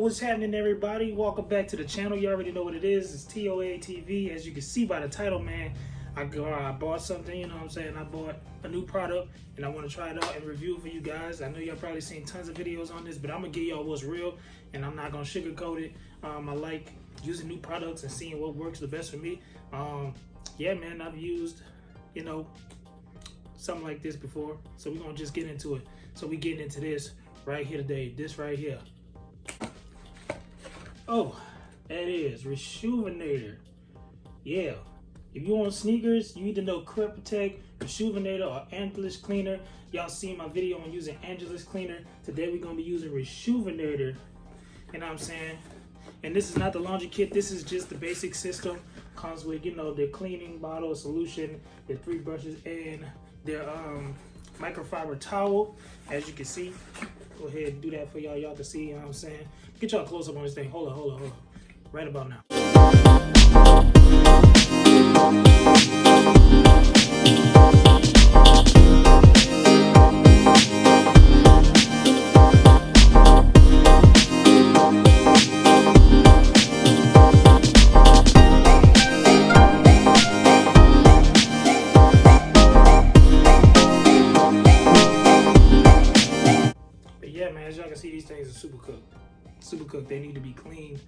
what's happening, everybody? Welcome back to the channel. You already know what it is. It's TOA TV. As you can see by the title, man, I bought something, you know what I'm saying? I bought a new product and I want to try it out and review it for you guys. I know y'all probably seen tons of videos on this, but I'm going to give y'all what's real and I'm not going to sugarcoat it. I like using new products and seeing what works the best for me. Yeah, man, I've used, you know, something like this before. So we're going to just get into it. So we getting into this right here today. This right here. Oh, that is reshoevn8r. Yeah. If you want sneakers, you either know Crep Protect, reshoevn8r, or Angelus Cleaner. Y'all seen my video on using Angelus Cleaner. Today we're gonna be using reshoevn8r. You know what I'm saying? And this is not the laundry kit. This is just the basic system. Comes with, you know, their cleaning bottle solution, their 3 brushes, and their microfiber towel. As you can see, go ahead and do that for y'all. Y'all can see. You know what I'm saying? Get y'all close up on this thing. Hold on. Right about now. Yeah, man, as y'all can see, these things are super cooked. They need to be cleaned,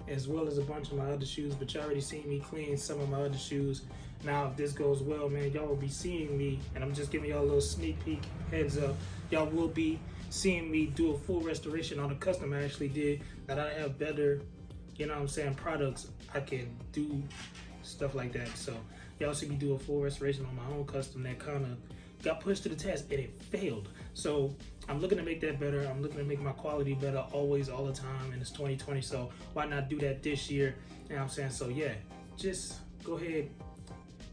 as well as a bunch of my other shoes, but y'all already seen me clean some of my other shoes. Now, if this goes well, man, y'all will be seeing me, and I'm just giving y'all a little sneak peek, heads up. Y'all will be seeing me do a full restoration on a custom I actually did, that I have better, you know what I'm saying, products. I can do stuff like that. So y'all see me do a full restoration on my own custom that kind of got pushed to the test and it failed. So I'm looking to make that better. I'm looking to make my quality better always, all the time, and it's 2020, so why not do that this year? You know what I'm saying? So yeah, just go ahead.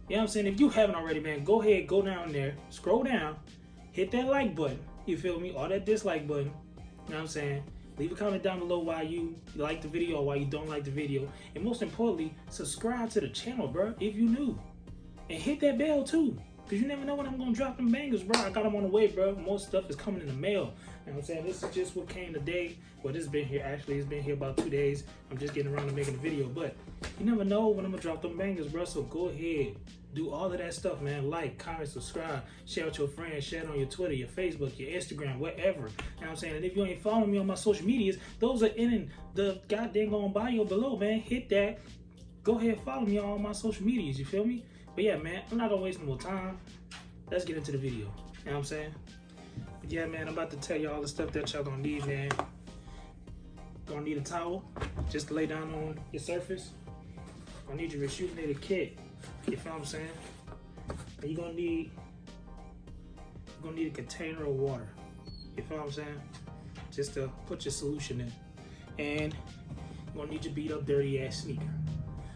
You know what I'm saying? If you haven't already, man, go ahead, go down there, scroll down, hit that like button, you feel me? Or that dislike button, you know what I'm saying? Leave a comment down below why you like the video or why you don't like the video. And most importantly, subscribe to the channel, bro, if you new. And hit that bell too. Cause you never know when I'm gonna drop them bangers, bro. I got them on the way, bro. More stuff is coming in the mail. You know what I'm saying? This is just what came today. Well, this has been here, actually, it's been here about 2 days. I'm just getting around to making a video, but you never know when I'm gonna drop them bangers, bro. So go ahead, do all of that stuff, man. Like, comment, subscribe, share with your friends, share it on your Twitter, your Facebook, your Instagram, whatever. You know what I'm saying? And if you ain't following me on my social medias, those are in the goddamn bio below, man. Hit that. Go ahead, follow me on all my social medias, you feel me? But yeah, man, I'm not gonna waste no more time. Let's get into the video. You know what I'm saying? But yeah, man, I'm about to tell you all the stuff that y'all gonna need, man. Gonna need a towel just to lay down on your surface. Gonna need your reshoevn8r kit. You feel what I'm saying? And you're gonna need a container of water. You feel what I'm saying? Just to put your solution in. And you're gonna need your beat up dirty ass sneaker.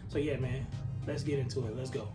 So yeah, man, let's get into it. Let's go.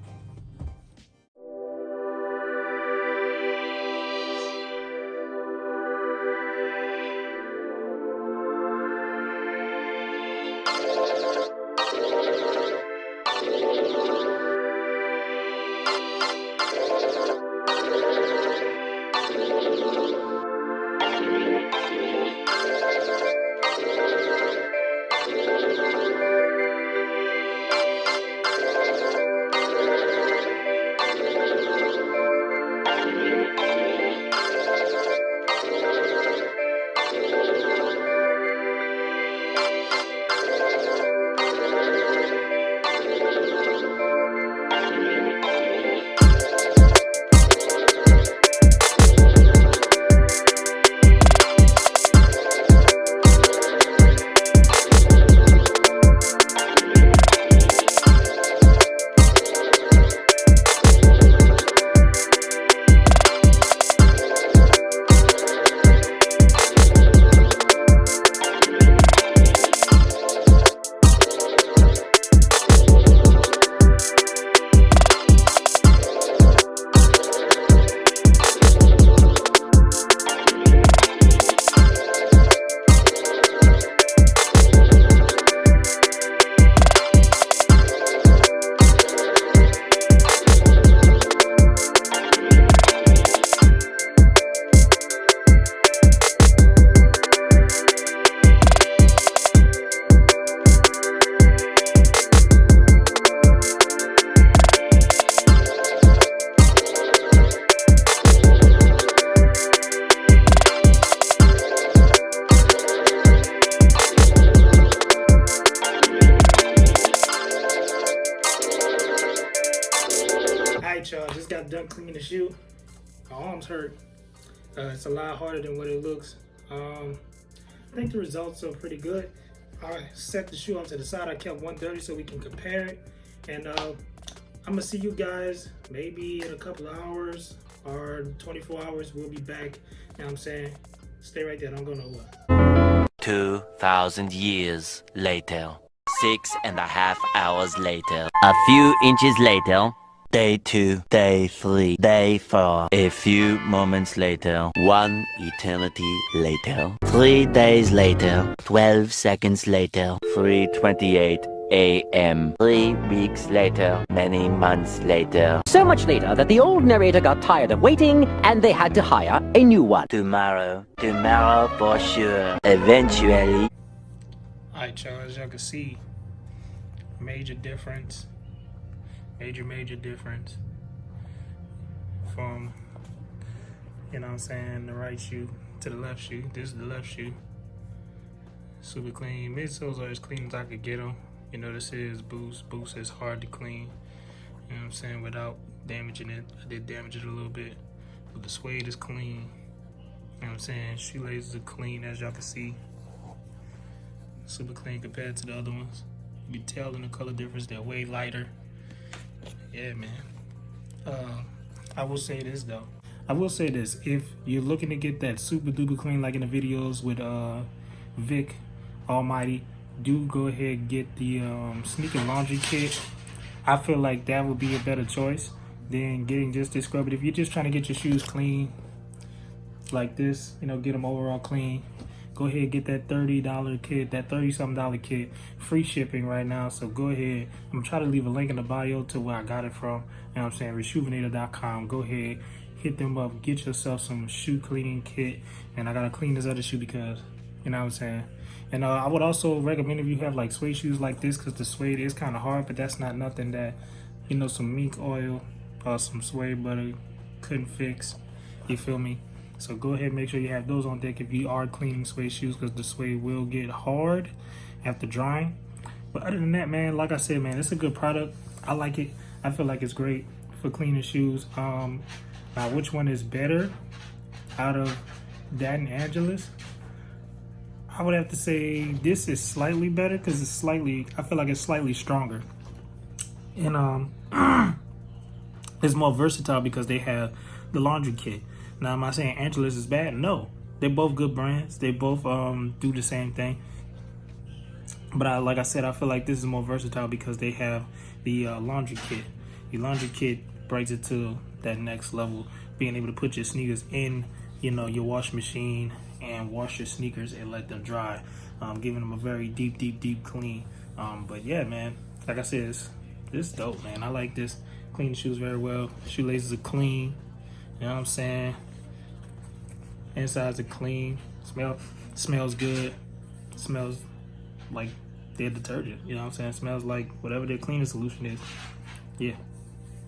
arms hurt. It's a lot harder than what it looks. I think the results are pretty good. I set the shoe off to the side. I kept 130 so we can compare it. And I'm gonna see you guys maybe in a couple of hours or 24 hours. We'll be back. You know what I'm saying? Stay right there. Don't go nowhere. 2,000 years later. 6.5 hours later. A few inches later. Day 2, Day 3, Day 4. A few moments later. 1 eternity later. 3 days later. 12 seconds later. 3:28 a.m. 3 weeks later. Many months later. So much later that the old narrator got tired of waiting and they had to hire a new one. Tomorrow for sure. Eventually. Alright, y'all, as y'all can see, major difference. Major difference from, you know what I'm saying, the right shoe to the left shoe. This is the left shoe. Super clean. Midsoles are as clean as I could get them. You know, this is Boost. Boost is hard to clean, you know what I'm saying, without damaging it. I did damage it a little bit, but the suede is clean. You know what I'm saying? Shoelaces are clean, as y'all can see. Super clean compared to the other ones. You can tell in the color difference, they're way lighter. Yeah, man. I will say this though. I will say this: if you're looking to get that super duper clean, like in the videos with Vic Almighty, do go ahead and get the sneaker laundry kit. I feel like that would be a better choice than getting just this scrub. But if you're just trying to get your shoes clean like this, you know, get them overall clean, go ahead and get that $30 kit, that $30-something kit, free shipping right now. So go ahead. I'm gonna try to leave a link in the bio to where I got it from. You know what I'm saying? reshoevn8r.com. Go ahead, hit them up, get yourself some shoe cleaning kit. And I gotta clean this other shoe because, you know what I'm saying? And I would also recommend if you have like suede shoes like this, because the suede is kind of hard, but that's not nothing that, you know, some mink oil or some suede butter couldn't fix. You feel me? So go ahead and make sure you have those on deck if you are cleaning suede shoes, because the suede will get hard after drying. But other than that, man, like I said, man, it's a good product. I like it. I feel like it's great for cleaning shoes. Now, which one is better out of that and Angelus? I would have to say this is slightly better because it's slightly, I feel like it's slightly stronger. And it's more versatile because they have the laundry kit. Now, am I saying Angelus is bad? No. They're both good brands. They both do the same thing. But like I said, I feel like this is more versatile because they have the laundry kit. The laundry kit brings it to that next level, being able to put your sneakers in, you know, your wash machine and wash your sneakers and let them dry, giving them a very deep clean. But yeah, man, like I said, this is dope, man. I like this. Clean shoes very well. Shoelaces are clean. You know what I'm saying? Insides are clean. Smells good. Smells like their detergent. You know what I'm saying? Smells like whatever their cleaning solution is. Yeah,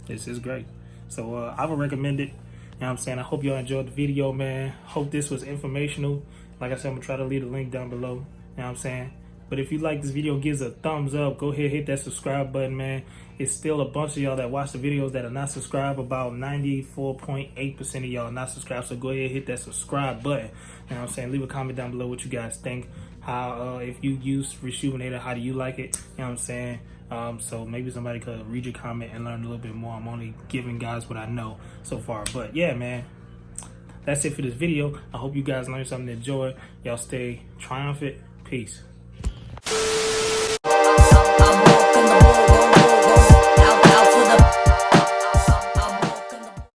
this is great. So I would recommend it. You know what I'm saying? I hope y'all enjoyed the video, man. Hope this was informational. Like I said, I'm gonna try to leave a link down below. You know what I'm saying? But if you like this video, give us a thumbs up. Go ahead, hit that subscribe button, man. It's still a bunch of y'all that watch the videos that are not subscribed. About 94.8% of y'all are not subscribed. So go ahead, hit that subscribe button. You know what I'm saying? Leave a comment down below what you guys think. How, if you use reshoevn8r, how do you like it? You know what I'm saying? So maybe somebody could read your comment and learn a little bit more. I'm only giving guys what I know so far. But yeah, man, that's it for this video. I hope you guys learned something to enjoy. Y'all stay triumphant. Peace.